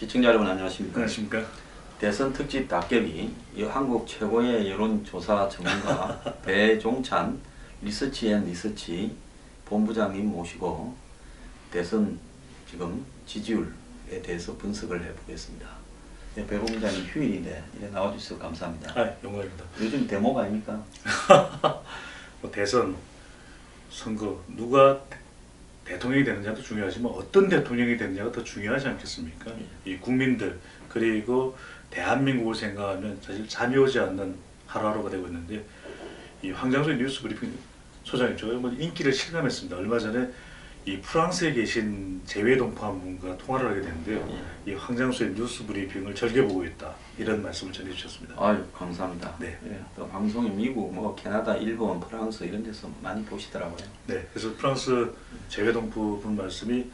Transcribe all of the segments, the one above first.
시청자 여러분 안녕하십니까? 안녕하십니까? 대선 특집 답ገብ이 한국 최고의 여론조사 전문가 배종찬 리서치 본부장님 모시고 대선 지금 지지율에 대해서 분석을 해보겠습니다. 네, 배 본부장님 휴일인데 나와주셔서 감사합니다. 영광입니다. 요즘 대목 아닙니까? 대선 선거 누가 대통령이 되느냐도 중요하지만 어떤 대통령이 되느냐가 더 중요하지 않겠습니까? 이 국민들 그리고 대한민국을 생각하면 사실 잠이 오지 않는 하루하루가 되고 있는데 이 황장수의 뉴스 브리핑 소장님 제가 인기를 실감했습니다. 얼마 전에 이 프랑스에 계신 재외동포 한 분과 통화를 하게 됐는데요. 이 황장수의 뉴스 브리핑을 즐겨보고 있다 이런 말씀을 전해주셨습니다. 아유 감사합니다. 네. 또 방송이 미국, 캐나다, 일본, 프랑스 이런 데서 많이 보시더라고요. 네, 그래서 프랑스 재외동포 분 말씀이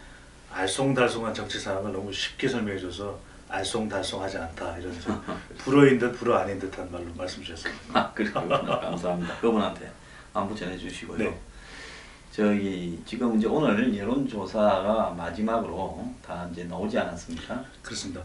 알쏭달쏭한 정치 상황을 너무 쉽게 설명해줘서 알쏭달쏭하지 않다 이런 불어인 듯 불어 아닌 듯한 말로 말씀 주셨습니다. 그렇군요. 감사합니다. 그분한테 안부 전해주시고요. 네. 저희 지금 이제 오늘 여론조사가 마지막으로 다 이제 나오지 않았습니까? 그렇습니다.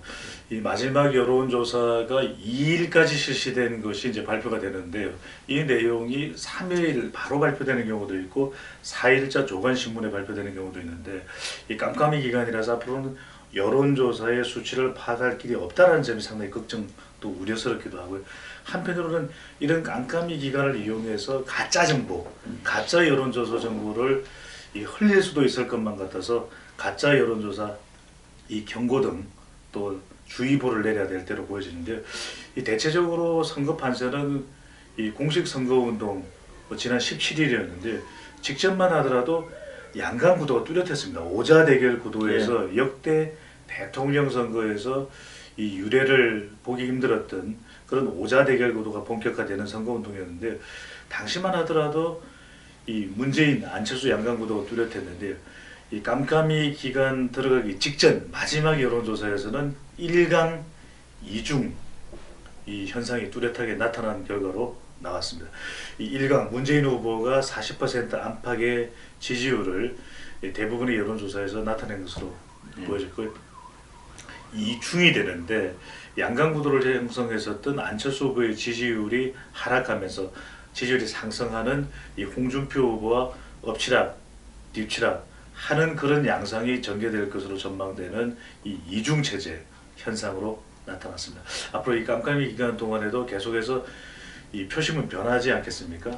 이 마지막 여론조사가 2일까지 실시된 것이 이제 발표가 되는데요. 이 내용이 3일 바로 발표되는 경우도 있고 4일자 조간신문에 발표되는 경우도 있는데 이 깜깜이 기간이라서 앞으로는 여론조사의 수치를 파악할 길이 없다는 점이 상당히 걱정 또 우려스럽기도 하고요. 한편으로는 이런 깜깜이 기간을 이용해서 가짜 정보, 가짜 여론조사 정보를 흘릴 수도 있을 것만 같아서 가짜 여론조사 이 경고등 또 주의보를 내려야 될 때로 보여지는데요. 이 대체적으로 선거 판세는 이 공식 선거운동 지난 17일이었는데 직전만 하더라도 양강 구도가 뚜렷했습니다. 오자 대결 구도에서 역대 대통령 선거에서 이 유례를 보기 힘들었던 그런 오자 대결 구도가 본격화되는 선거운동이었는데 당시만 하더라도 이 문재인, 안철수 양강 구도가 뚜렷했는데 이 깜깜이 기간 들어가기 직전 마지막 여론조사에서는 1강 2중 이 현상이 뚜렷하게 나타난 결과로 나왔습니다. 이 1강 문재인 후보가 40% 안팎의 지지율을 대부분의 여론조사에서 나타낸 것으로 보여졌고 2중이 되는데 양강 구도를 형성했었던 안철수 후보의 지지율이 하락하면서 지지율이 상승하는 이 홍준표 후보와 엎치락 뒤치락 하는 그런 양상이 전개될 것으로 전망되는 이 2중 체제 현상으로 나타났습니다. 앞으로 이 깜깜이 기간 동안에도 계속해서 이 표심은 변하지 않겠습니까?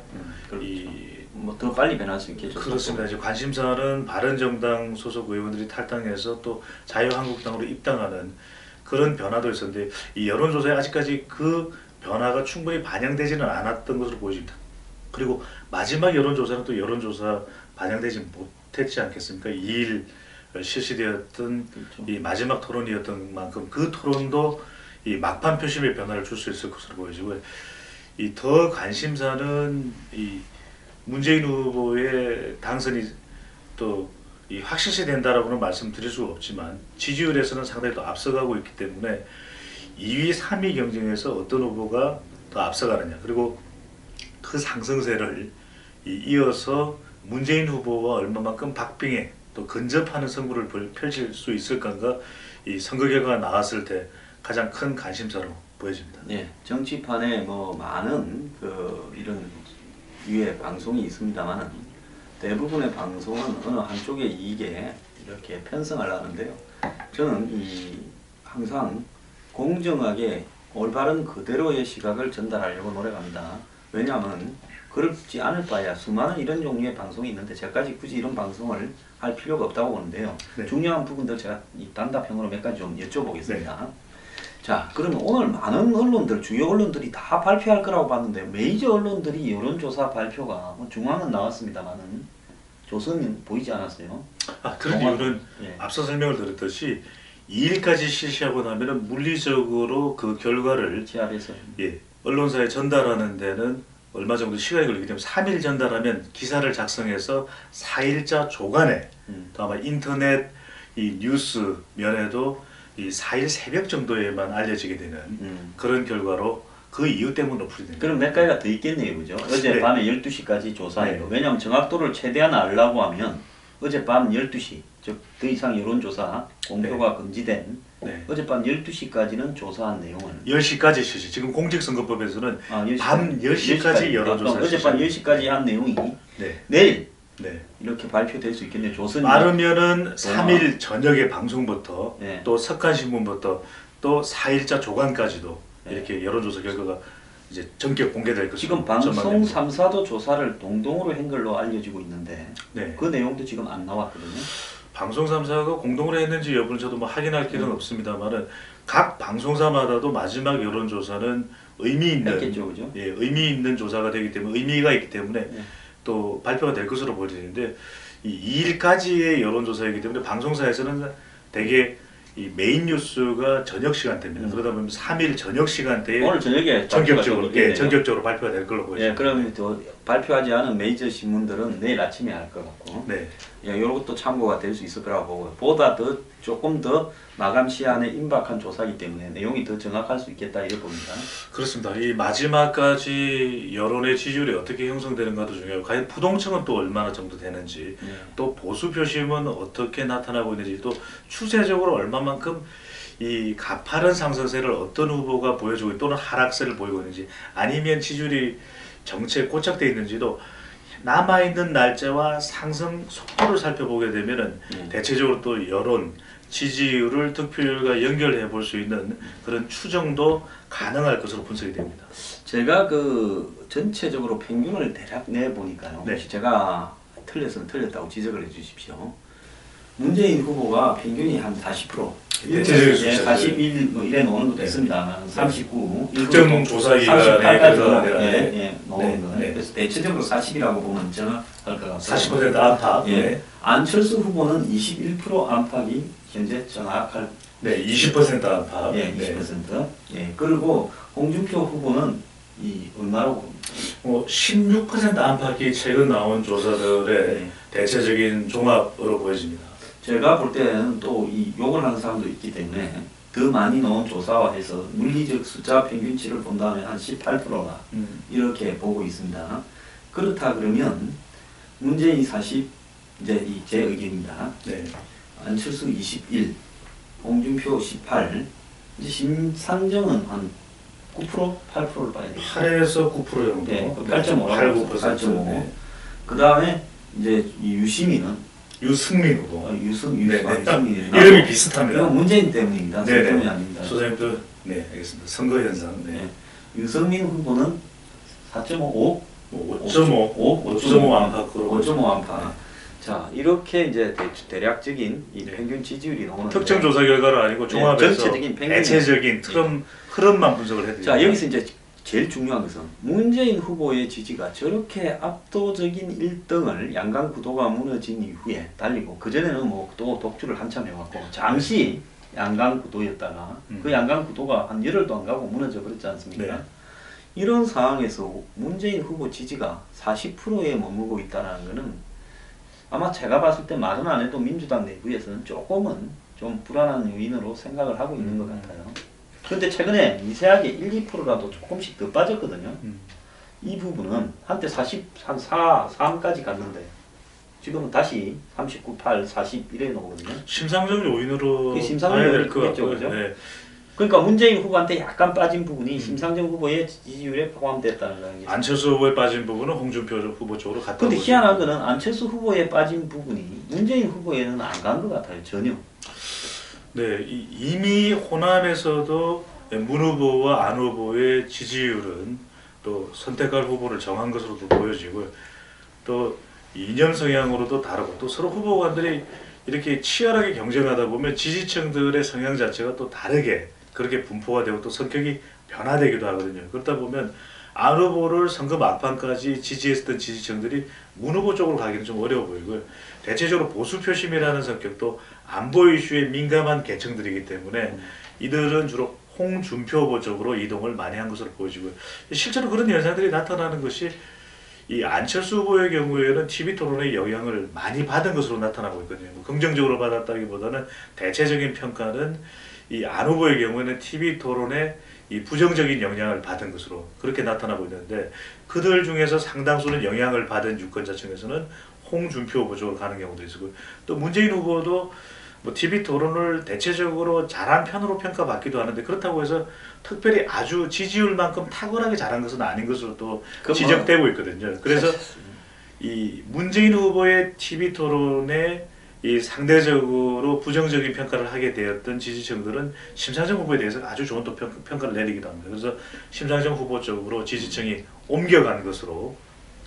더 빨리 변할 수 있겠죠. 그렇습니다. 이제 관심사는 바른정당 소속 의원들이 탈당해서 또 자유한국당으로 입당하는 그런 변화도 있었는데 이 여론조사에 아직까지 그 변화가 충분히 반영되지는 않았던 것으로 보여집니다. 그리고 마지막 여론조사는 또 여론조사 반영되지 못했지 않겠습니까? 2일 실시되었던 이 마지막 토론이었던 만큼 그 토론도 이 막판 표심의 변화를 줄 수 있을 것으로 보여지고 이 더 관심사는 이 문재인 후보의 당선이 또 이 확실시 된다라고는 말씀드릴 수가 없지만 지지율에서는 상당히 더 앞서가고 있기 때문에 2위, 3위 경쟁에서 어떤 후보가 더 앞서가느냐 그리고 그 상승세를 이어서 문재인 후보와 얼마만큼 박빙에 또 근접하는 선거를 펼칠 수 있을까가 이 선거 결과가 나왔을 때 가장 큰 관심사로 보여집니다. 네, 정치판에 많은 이런 유해 방송이 있습니다만 대부분의 방송은 어느 한쪽의 이익에 이렇게 편성을 하는데요. 저는 항상 공정하게 올바른 그대로의 시각을 전달하려고 노력합니다. 왜냐하면 그렇지 않을 바에야 수많은 이런 종류의 방송이 있는데 저까지 굳이 이런 방송을 할 필요가 없다고 보는데요. 네. 중요한 부분들 제가 이 단답형으로 몇 가지 좀 여쭤보겠습니다. 네. 자, 그러면 오늘 많은 언론들, 주요 언론들이 다 발표할 거라고 봤는데 메이저 언론들이 여론조사 발표가 중앙은 나왔습니다만은 조선은 보이지 않았어요. 그런 이유는 앞서 설명을 드렸듯이 2일까지 실시하고 나면은 물리적으로 그 결과를 지압해서 언론사에 전달하는 데는 얼마 정도 시간이 걸리기 때문에 3일 전달하면 기사를 작성해서 4일자 조간에 또 아마 인터넷 이 뉴스 면에도 이 4일 새벽 정도에만 알려지게 되는 그런 결과로 그 이유 때문에 풀이됩니다. 그럼 몇 가지가 더 있겠네요, 그죠? 어젯밤에 12시까지 조사해도 왜냐하면 정확도를 최대한 알려고 하면 어젯밤 12시, 즉 더 이상 여론조사 공표가 금지된 네. 어젯밤 12시까지는 조사한 내용을 10시까지 실시. 지금 공직선거법에서는 10시, 밤 10시까지 여론조사 어젯밤 실시. 10시까지 한 내용이 네. 내일 네. 이렇게 발표될 수 있겠네요. 조선 빠르면은 3일 저녁에 방송부터 네. 또 석간신문부터 또 4일자 조간까지도 네. 이렇게 여론조사 결과가 이제 전격 공개될 것으로 지금 방송 전망됩니다. 3사도 조사를 동동으로 한 걸로 알려지고 있는데 네. 그 내용도 지금 안 나왔거든요. 방송 3사가 공동으로 했는지 여부는 저도 뭐 확인할 길은 없습니다만은 각 방송사마다도 마지막 여론조사는 의미 있는 했겠죠, 그죠? 예, 의미 있는 조사가 되기 때문에 의미가 있기 때문에 네. 또 발표가 될 것으로 보여지는데 이 2일까지의 여론조사이기 때문에 방송사에서는 대개 이 메인 뉴스가 저녁 시간대입니다. 그러다 보면 3일 저녁 시간대에 오늘 저녁에 전격적으로 발표가 전격적으로 발표가 될 걸로 보여집니다. 예, 그러면 또 발표하지 않은 메이저 신문들은 내일 아침에 할 것 같고, 네. 예, 이런 것도 참고가 될 수 있을 거라고 보고, 보다 더 조금 더 마감 시한에 임박한 조사이기 때문에 내용이 더 정확할 수 있겠다 이렇게 봅니다. 그렇습니다. 이 마지막까지 여론의 지지율이 어떻게 형성되는가도 중요하고 과연 부동층은 또 얼마나 정도 되는지 예. 또 보수 표심은 어떻게 나타나고 있는지 또 추세적으로 얼마만큼 이 가파른 상승세를 어떤 후보가 보여주고 또는 하락세를 보이고 있는지 아니면 지지율이 정체에 고착되어 있는지도 남아있는 날짜와 상승 속도를 살펴보게 되면은 대체적으로 또 여론, 지지율을 득표율과 연결해 볼 수 있는 그런 추정도 가능할 것으로 분석이 됩니다. 제가 그 전체적으로 평균을 대략 내 보니까요. 네. 혹시 제가 틀려서는 틀렸다고 지적을 해주십시오. 문재인 후보가 평균이 한 40%, 대체적인 예, 숫자죠. 41 뭐 이래 놓는 것도 있습니다만 39, 특정 조사기관에 38까지 네. 놓은 거. 네. 그래서 대체적으로 40이라고 보면 정확할 것 같아요. 40% 안팎. 예. 안철수 후보는 21% 안팎이 현재 정확할. 네, 20% 안팎. 예, 20%. 예. 그리고 홍준표 후보는 이 얼마라고 봅니까? 16% 안팎이 최근 나온 조사들의 네. 대체적인 종합으로 보여집니다. 제가 볼 때는 또 이 욕을 하는 사람도 있기 때문에 더 많이 넣은 조사와 해서 물리적 숫자 평균치를 본다면 한 18%나 이렇게 보고 있습니다. 그렇다 그러면 문재인 40, 이제 제 의견입니다. 네. 안철수 21, 홍준표 18, 이제 심상정은 한 9%, 8%를 봐야 돼요. 8에서 9% 정도. 네, 8.5라고 8, 9%. 8.5. 네. 그 다음에 이제 이 유시민은 유승민 후보. 유승민 이름이 비슷합니다. 이건 문재인 때문입니다. 네네. 때문이 아닙니다. 소장님도 네, 알겠습니다. 선거 현상. 네. 유승민 후보는 4.5, 5.5 안팎으로 5.5 안팎. 자, 이렇게 이제 대략적인 이 평균 지지율이 나오는 특정 조사 결과는 아니고 종합해서 전체적인 평균. 대체적인 흐름만 분석을 해드립니다. 자, 여기서 이제 제일 중요한 것은 문재인 후보의 지지가 저렇게 압도적인 1등을 양강 구도가 무너진 이후에 달리고 그전에는 뭐 또 독주를 한참 해왔고 잠시 양강 구도였다가 그 양강 구도가 한 열흘도 안 가고 무너져 버렸지 않습니까? 네. 이런 상황에서 문재인 후보 지지가 40%에 머무르고 있다는 것은 아마 제가 봤을 때 말은 안 해도 민주당 내부에서는 조금은 좀 불안한 요인으로 생각을 하고 있는 것 같아요. 그런데 최근에 미세하게 1, 2%라도 조금씩 더 빠졌거든요. 이 부분은 한때 한 4, 3까지 갔는데 지금은 다시 39, 8, 40 이래 나오거든요. 심상정 요인으로 심상정 봐야 요인이 될 것 크겠죠, 같고요. 그죠? 네. 그러니까 문재인 후보한테 약간 빠진 부분이 심상정 후보의 지지율에 포함됐다는 거예요. 안철수 후보에 빠진 부분은 홍준표 후보 쪽으로 갔다. 근데 희한한 거는 안철수 후보에 빠진 부분이 문재인 후보에는 안 간 것 같아요. 전혀. 네, 이미 호남에서도 문 후보와 안 후보의 지지율은 또 선택할 후보를 정한 것으로도 보여지고요. 또 이념 성향으로도 다르고 또 서로 후보 간들이 이렇게 치열하게 경쟁하다 보면 지지층들의 성향 자체가 또 다르게 그렇게 분포가 되고 또 성격이 변화되기도 하거든요. 그렇다 보면 안 후보를 선거 막판까지 지지했던 지지층들이 문 후보 쪽으로 가기는 좀 어려워 보이고요. 대체적으로 보수 표심이라는 성격도 안보 이슈에 민감한 계층들이기 때문에 이들은 주로 홍준표 후보 쪽으로 이동을 많이 한 것으로 보여지고요. 실제로 그런 현상들이 나타나는 것이 이 안철수 후보의 경우에는 TV 토론의 영향을 많이 받은 것으로 나타나고 있거든요. 긍정적으로 받았다기보다는 대체적인 평가는 이 안 후보의 경우에는 TV 토론에 이 부정적인 영향을 받은 것으로 그렇게 나타나고 있는데 그들 중에서 상당수는 영향을 받은 유권자층에서는 홍준표 후보 쪽으로 가는 경우도 있고 또 문재인 후보도 뭐 TV 토론을 대체적으로 잘한 편으로 평가받기도 하는데 그렇다고 해서 특별히 아주 지지율만큼 탁월하게 잘한 것은 아닌 것으로 또 지적되고 있거든요. 그래서 이 문재인 후보의 TV 토론에 이 상대적으로 부정적인 평가를 하게 되었던 지지층들은 심상정 후보에 대해서 아주 좋은 또 평가를 내리기도 합니다. 그래서 심상정 후보 쪽으로 지지층이 옮겨간 것으로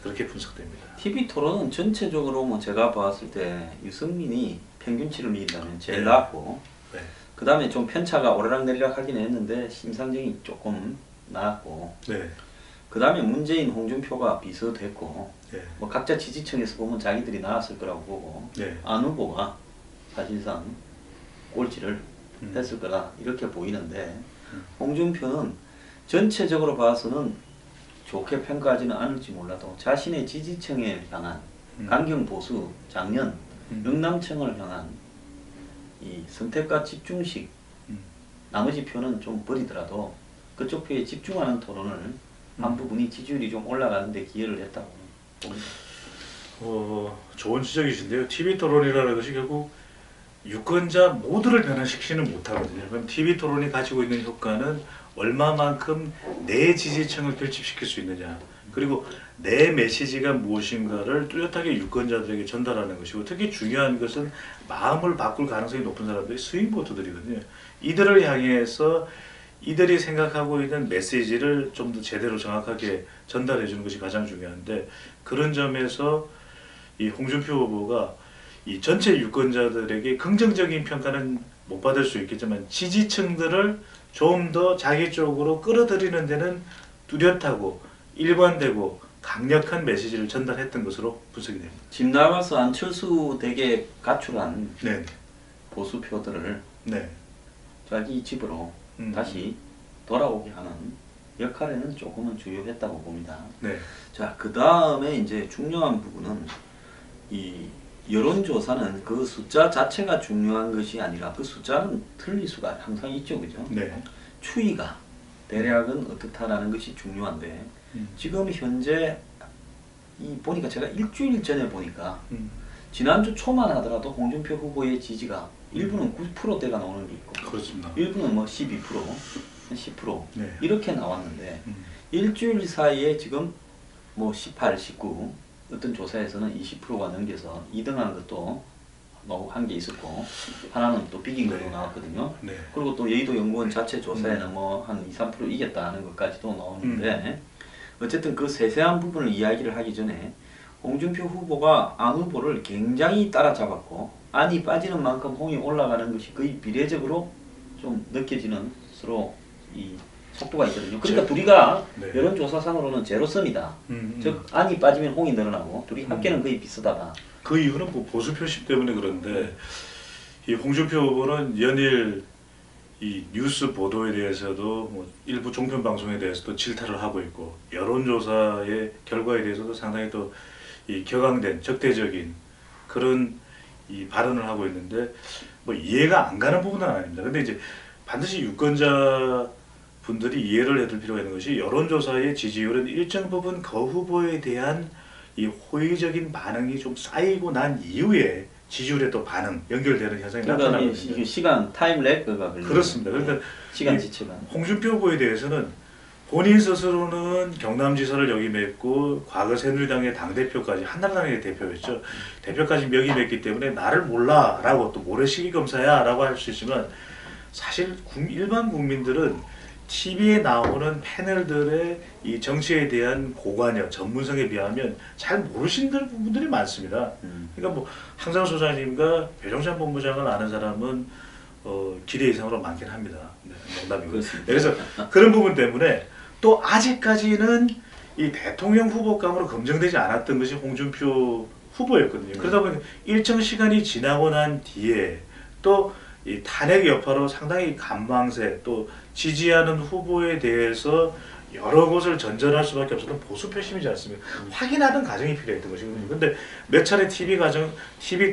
그렇게 분석됩니다. TV 토론은 전체적으로 뭐 제가 봤을 때 유승민이 평균치를 이긴다면 제일 네. 나았고 네. 그 다음에 좀 편차가 오르락내리락 하긴 했는데 심상정이 조금 나았고 네. 그 다음에 문재인 홍준표가 비슷했고 네. 뭐 각자 지지층에서 보면 자기들이 나았을 거라고 보고 네. 안 후보가 사실상 꼴찌를 음. 했을 거라 이렇게 보이는데 홍준표는 전체적으로 봐서는 좋게 평가하지는 않을지 몰라도 자신의 지지층에 향한 강경 보수 장년 영남층을 향한 이 선택과 집중식 나머지 표는 좀 버리더라도 그쪽 표에 집중하는 토론을 한 부분이 지지율이 좀 올라가는 데 기여를 했다고 봅니다. 좋은 지적이신데요. TV 토론이라는 것이 결국 유권자 모두를 변화시키지는 못하거든요. 그럼 TV 토론이 가지고 있는 효과는 얼마만큼 내 지지층을 결집시킬 수 있느냐, 그리고 내 메시지가 무엇인가를 뚜렷하게 유권자들에게 전달하는 것이고, 특히 중요한 것은 마음을 바꿀 가능성이 높은 사람들이 스윙 보터들이거든요. 이들을 향해서 이들이 생각하고 있는 메시지를 좀 더 제대로 정확하게 전달해 주는 것이 가장 중요한데, 그런 점에서 이 홍준표 후보가 이 전체 유권자들에게 긍정적인 평가는 못 받을 수 있겠지만 지지층들을 좀 더 자기 쪽으로 끌어들이는 데는 뚜렷하고 일관되고 강력한 메시지를 전달했던 것으로 분석이 됩니다. 집 나가서 안철수 댁에 가출한 네, 보수표들을 네, 자기 집으로 다시 돌아오게 하는 역할에는 조금은 주요했다고 봅니다. 네, 자, 그 다음에 이제 중요한 부분은 이 여론조사는 그 숫자 자체가 중요한 것이 아니라 그 숫자는 틀릴 수가 항상 있죠, 그죠? 네, 추이가 대략은 어떻다라는 것이 중요한데 지금 현재 이 보니까 제가 일주일 전에 보니까 지난주 초만 하더라도 홍준표 후보의 지지가 일부는 9%대가 나오는 게 있고 그렇습니다. 일부는 뭐 12%, 10% 네. 이렇게 나왔는데 일주일 사이에 지금 뭐 18, 19 어떤 조사에서는 20%가 넘겨서 2등한 것도 한 게 있었고 하나는 또 비긴 걸로 네. 나왔거든요. 네. 그리고 또 여의도 연구원 자체 조사에는 뭐 한 2, 3% 이겼다는 것까지도 나오는데 어쨌든 그 세세한 부분을 이야기를 하기 전에 홍준표 후보가 안 후보를 굉장히 따라잡았고 안이 빠지는 만큼 홍이 올라가는 것이 거의 비례적으로 좀 느껴지는 서로 이 속도가 있거든요. 그러니까 둘이가 네. 여론조사상으로는 제로섬이다. 즉 안이 빠지면 홍이 늘어나고 둘이 합계는 거의 비슷하다. 그 이유는 뭐 보수 표심 때문에 그런데 이 홍준표 후보는 연일 이 뉴스 보도에 대해서도 뭐 일부 종편 방송에 대해서도 질타를 하고 있고 여론조사의 결과에 대해서도 상당히 또 이 격앙된 적대적인 그런 이 발언을 하고 있는데 뭐 이해가 안 가는 부분은 아닙니다. 근데 이제 반드시 유권자 분들이 이해를 해둘 필요가 있는 것이 여론조사의 지지율은 일정 부분 그 후보에 대한 이 호의적인 반응이 좀 쌓이고 난 이후에 지지율에 또 반응 연결되는 현상이 그러니까 나타나거든요. 시간 타임 렉가 그렇습니다. 그러니까 시간 지체가. 홍준표 후보에 대해서는 본인 스스로는 경남지사를 역임했고 과거 새누리당의 당대표까지 한나라당의 대표였죠. 대표까지 역임했기 때문에 나를 몰라 라고 또 모래시계 검사야 라고 할 수 있지만 사실 일반 국민들은 TV에 나오는 패널들의 이 정치에 대한 고관여, 전문성에 비하면 잘 모르시는 부분들이 많습니다. 그러니까 뭐 항상 소장님과 배종찬 본부장을 아는 사람은 기대 이상으로 많긴 합니다. 네, 농담이고요. 그래서 그런 부분 때문에 또 아직까지는 이 대통령 후보감으로 검증되지 않았던 것이 홍준표 후보였거든요. 그러다 보니까 일정 시간이 지나고 난 뒤에 또 이 탄핵 여파로 상당히 간망세 또 지지하는 후보에 대해서 여러 곳을 전전할 수밖에 없었던 보수 표심이지 않습니까? 확인하는 과정이 필요했던 것이거든요. 근데 몇 차례 TV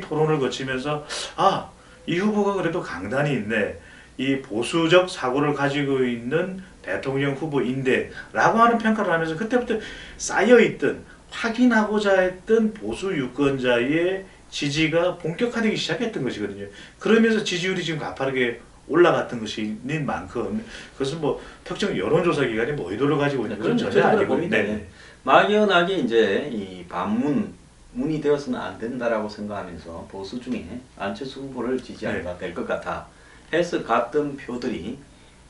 토론을 거치면서 아, 이 후보가 그래도 강단이 있네. 이 보수적 사고를 가지고 있는 대통령 후보인데 라고 하는 평가를 하면서 그때부터 쌓여있던 확인하고자 했던 보수 유권자의 지지가 본격화되기 시작했던 것이거든요. 그러면서 지지율이 지금 가파르게 올라갔던 것인 만큼 그것은 뭐 특정 여론조사 기관이 뭐 의도를 가지고 있는 그런 것은 전혀 아니고 봅니다. 네. 막연하게 이제 이 문이 되어서는 안 된다라고 생각하면서 보수 중에 안철수 후보를 지지한다 될 것 같아 해서 갔던 표들이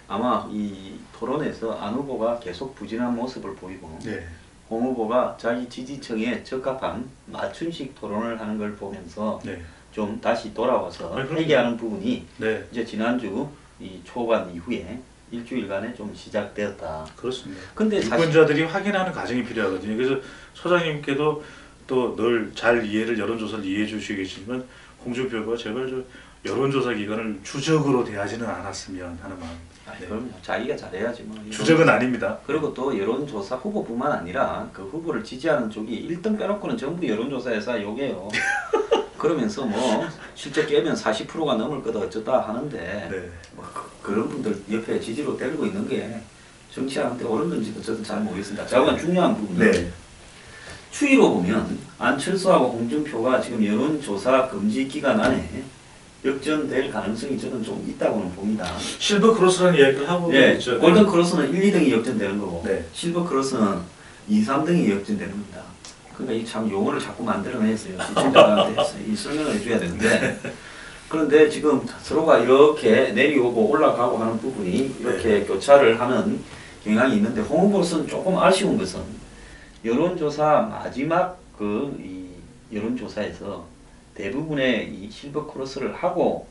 아마 이 토론에서 안 후보가 계속 부진한 모습을 보이고 네. 홍 후보가 자기 지지층에 적합한 맞춤식 토론을 하는 걸 보면서 네. 좀 다시 돌아와서 그렇죠. 회개하는 부분이 네. 이제 지난주 이 초반 이후에 일주일간에 좀 시작되었다. 그렇습니다. 근데 유권자들이 확인하는 과정이 필요하거든요. 그래서 소장님께도 또 늘 잘 이해를 여론조사를 이해해 주시겠지만 홍준표 후보가 제발 저 여론조사 기관을 주적으로 대하지는 않았으면 하는 마음. 네. 그럼요. 자기가 잘해야지 뭐. 주적은 아닙니다. 그리고 또 여론조사 후보뿐만 아니라 그 후보를 지지하는 쪽이 1등 빼놓고는 전부 여론조사에서 요게요. 그러면서 뭐 실제 깨면 40%가 넘을 거다 어쩌다 하는데 네. 뭐 그런 분들 옆에 지지로 데리고 있는 게 정치하는데 옳은 건지도 저도 잘 모르겠습니다. 자관 중요한 부분은 네. 추이로 보면 안철수하고 홍준표가 지금 여론조사 금지 기간 안에 역전될 가능성이 저는 좀 있다고는 봅니다. 실버 크로스라는 이야기를 하고 네, 있죠. 골든 크로스는 1, 2등이 역전되는 거고 네. 실버 크로스는 2, 3등이 역전되는 겁니다. 그러니까 이 참 용어를 자꾸 만들어내서요. 시청자들한테 이 설명을 해줘야 되는데 그런데 지금 서로가 이렇게 내려오고 올라가고 하는 부분이 이렇게 교차를 하는 경향이 있는데 홍 후보는 조금 아쉬운 것은 여론조사 마지막 이 여론조사에서 대부분의 이 실버 크로스를 하고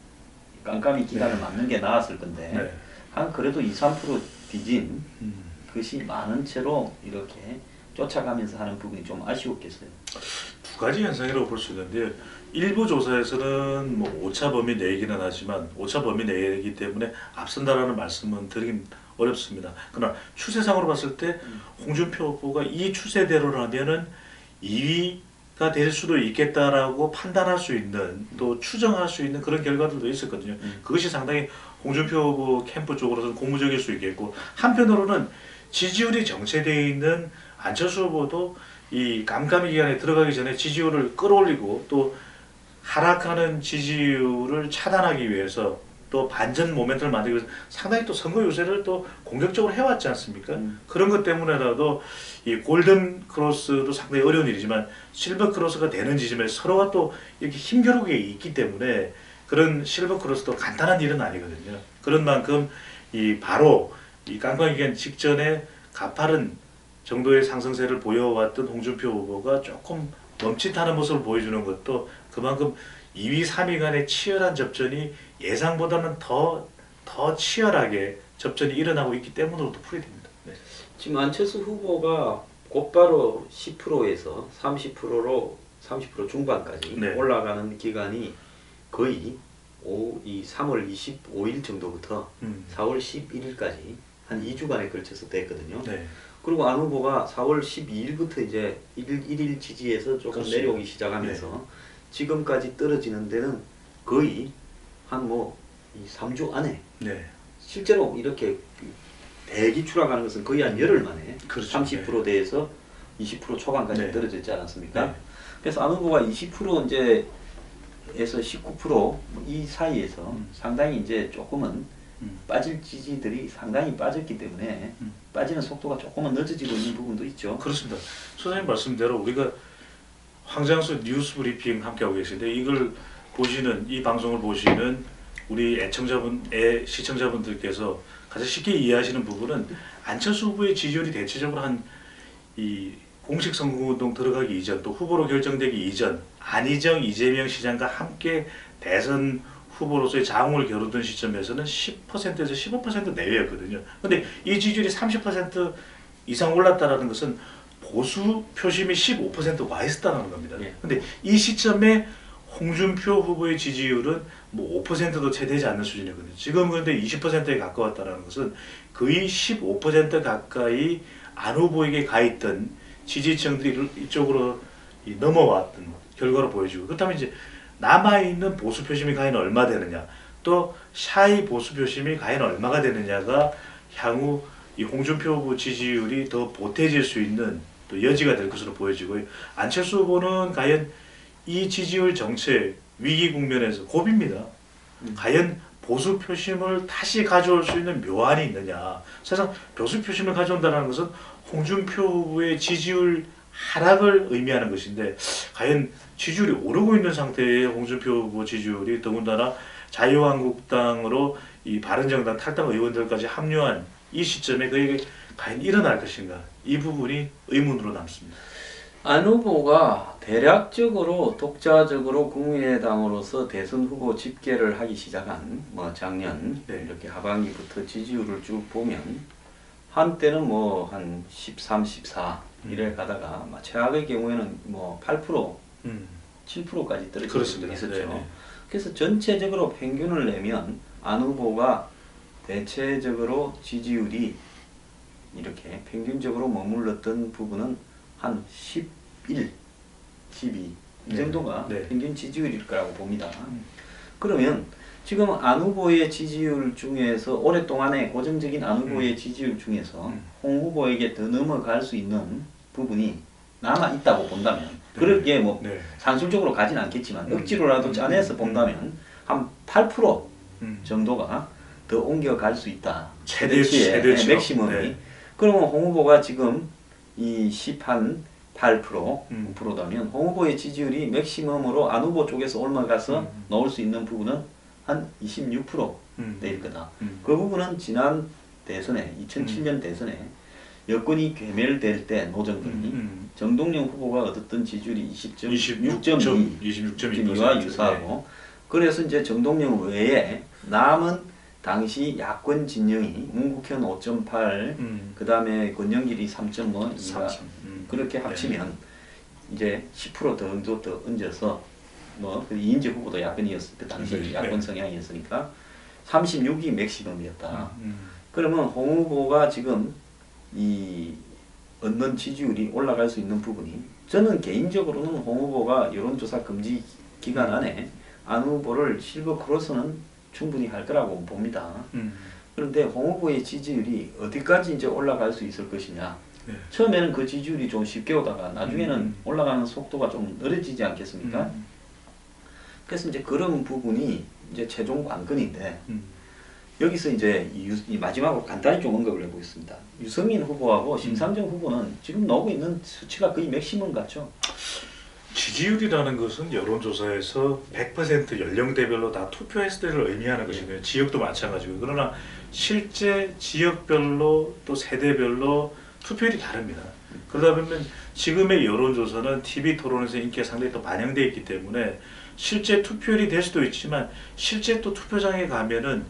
깜깜이 기간을 맞는 게 나았을 건데 네. 한 그래도 2, 3% 뒤진 음. 것이 많은 채로 이렇게 쫓아가면서 하는 부분이 좀 아쉬웠겠어요. 두 가지 현상이라고 볼 수 있는데 일부 조사에서는 뭐 오차 범위 내기는 하지만 오차 범위 내기 때문에 앞선다라는 말씀은 드리긴 어렵습니다. 그러나 추세상으로 봤을 때 홍준표 후보가 이 추세대로라면은 2위가 될 수도 있겠다라고 판단할 수 있는 또 추정할 수 있는 그런 결과들도 있었거든요. 그것이 상당히 홍준표 후보 캠프 쪽으로서는 고무적일 수 있겠고 한편으로는 지지율이 정체되어 있는 안철수 후보도 이 깜깜이 기간에 들어가기 전에 지지율을 끌어올리고 또 하락하는 지지율을 차단하기 위해서 또 반전 모멘트를 만들기 위해서 상당히 또 선거 유세를 또 공격적으로 해왔지 않습니까? 그런 것 때문에라도 이 골든 크로스도 상당히 어려운 일이지만 실버 크로스가 되는 지점에 서로가 또 이렇게 힘겨루게 있기 때문에 그런 실버 크로스도 간단한 일은 아니거든요. 그런 만큼 이 바로 이 깜깜이 기간 직전에 가파른 정도의 상승세를 보여왔던 홍준표 후보가 조금 멈칫하는 모습을 보여주는 것도 그만큼 2위, 3위 간의 치열한 접전이 예상보다는 더 치열하게 접전이 일어나고 있기 때문으로도 풀이됩니다. 네. 지금 안철수 후보가 곧바로 10%에서 30%로 30% 중반까지 네. 올라가는 기간이 거의 이 3월 25일 정도부터 4월 11일까지 한 2주간에 걸쳐서 됐거든요. 네. 그리고 안 후보가 4월 12일부터 이제 1일 지지에서 조금 그렇습니다. 내려오기 시작하면서 지금까지 떨어지는 데는 거의 한 이 3주 안에 실제로 이렇게 대기 추락하는 것은 거의 한 열흘 만에 그렇죠. 30%대에서 20% 초반까지 떨어졌지 않았습니까? 네. 그래서 안 후보가 20% 이제 에서 19%이 사이에서 상당히 이제 조금은 빠질 지지들이 상당히 빠졌기 때문에 빠지는 속도가 조금은 늦어지고 있는 부분도 있죠. 그렇습니다. 소장님 말씀대로 우리가 황장수 뉴스 브리핑 함께하고 계신데 이걸 보시는 이 방송을 보시는 우리 시청자분들께서 가장 쉽게 이해하시는 부분은 안철수 후보의 지지율이 대체적으로 이 공식 선거운동 들어가기 이전 또 후보로 결정되기 이전 안희정, 이재명 시장과 함께 대선 후보로서의 자웅을 겨루던 시점에서는 10%에서 15% 내외였거든요. 근데 이 지지율이 30% 이상 올랐다는 것은 보수 표심이 15% 와 있었다는 겁니다. 근데 이 시점에 홍준표 후보의 지지율은 뭐 5%도 채 되지 않는 수준이거든요. 지금 그런데 20%에 가까웠다는 것은 거의 15% 가까이 안 후보에게 가 있던 지지층들이 이쪽으로 넘어왔던 결과로 보여지고 그렇다면 이제 남아있는 보수 표심이 과연 얼마 되느냐 또 샤이 보수 표심이 과연 얼마가 되느냐가 향후 이 홍준표 후보 지지율이 더 보태질 수 있는 또 여지가 될 것으로 보여지고요. 안철수 후보는 과연 이 지지율 정책 위기 국면에서 고비입니다. 과연 보수 표심을 다시 가져올 수 있는 묘안이 있느냐. 사실상 보수 표심을 가져온다는 것은 홍준표 후보의 지지율 하락을 의미하는 것인데 과연 지지율이 오르고 있는 상태의 홍준표 후보 지지율이 더군다나 자유한국당으로 이 바른정당 탈당 의원들까지 합류한 이 시점에 그게 과연 일어날 것인가, 이 부분이 의문으로 남습니다. 안 후보가 대략적으로 독자적으로 국민의당으로서 대선 후보 집계를 하기 시작한 뭐 작년 네. 이렇게 하반기부터 지지율을 쭉 보면 한때는 뭐 한 13, 14 이래 가다가 최악의 경우에는 뭐 8%, 7%까지 떨어진 적도 그렇습니다. 있었죠. 네네. 그래서 전체적으로 평균을 내면 안 후보가 대체적으로 지지율이 이렇게 평균적으로 머물렀던 부분은 한 11, 12 이 정도가 네. 평균 지지율일 거라고 봅니다. 그러면 지금 안 후보의 지지율 중에서 오랫동안의 고정적인 안 후보의 지지율 중에서 홍 후보에게 더 넘어갈 수 있는 부분이 남아 있다고 본다면 그러기에 뭐 네. 산술적으로 가진 않겠지만 억지로라도 짜내서 본다면 한 8% 정도가 더 옮겨갈 수 있다. 최대치의 맥시멈이. 네. 그러면 홍 후보가 지금 이 10한 8%, 9%다면 홍 후보의 지지율이 맥시멈으로 안 후보 쪽에서 올라가서 넣을 수 있는 부분은 한 26% 될 거다. 그 부분은 지난 대선에 2007년 대선에 여권이 괴멸될 때 노정근이 정동영 후보가 얻었던 지지율이 26.2와 유사하고 그래서 이제 정동영 외에 남은 당시 야권 진영이 문국현 5.8, 그 다음에 권영길이 3.5, 그렇게 합치면 이제 10% 정도 더 얹어서 뭐 이인재 후보도 야권이었을 때 당시 야권 성향이었으니까 36이 맥시멈이었다. 그러면 홍 후보가 지금 이 얻는 지지율이 올라갈 수 있는 부분이 저는 개인적으로는 홍 후보가 여론조사 금지 기간 안에 안 후보를 실버 크로스는 충분히 할 거라고 봅니다. 그런데 홍 후보의 지지율이 어디까지 이제 올라갈 수 있을 것이냐. 네. 처음에는 그 지지율이 좀 쉽게 오다가 나중에는 올라가는 속도가 좀 느려지지 않겠습니까? 그래서 이제 그런 부분이 이제 최종 관건인데 여기서 이제 이 마지막으로 간단히 좀 언급을 해보겠습니다. 유승민 후보하고 심상정 후보는 지금 나오고 있는 수치가 거의 맥시멈 같죠? 지지율이라는 것은 여론조사에서 100% 연령대별로 다 투표했을 때를 의미하는 것이고요. 지역도 마찬가지고. 그러나 실제 지역별로 또 세대별로 투표율이 다릅니다. 그러다 보면 지금의 여론조사는 TV 토론에서 인기가 상당히 또 반영되어 있기 때문에 실제 투표율이 될 수도 있지만 실제 또 투표장에 가면은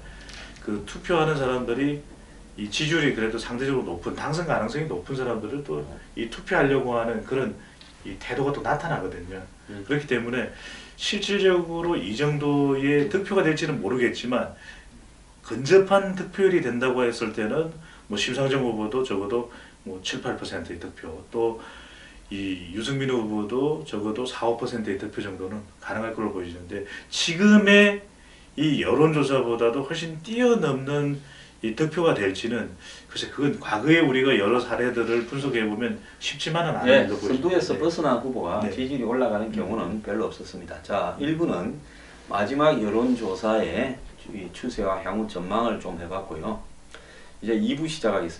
그 투표하는 사람들이 이 지지율이 그래도 상대적으로 높은 당선 가능성이 높은 사람들을 또 이 투표하려고 하는 그런 이 태도가 또 나타나거든요. 그렇기 때문에 실질적으로 이 정도의 득표가 될지는 모르겠지만 근접한 득표율이 된다고 했을 때는 뭐 심상정 후보도 적어도 뭐 7, 8%의 득표, 또 이 유승민 후보도 적어도 4, 5%의 득표 정도는 가능할 걸로 보이는데 지금의 이 여론조사보다도 훨씬 뛰어넘는 이 득표가 될지는 글쎄 그건 과거에 우리가 여러 사례들을 분석해 보면 쉽지만은 않은 걸로 보입니다. 선두에서 벗어난 후보가 네. 지지율이 올라가는 경우는 별로 없었습니다. 자, 1부는 마지막 여론조사의 추세와 향후 전망을 좀 해봤고요. 이제 2부 시작하겠습니다.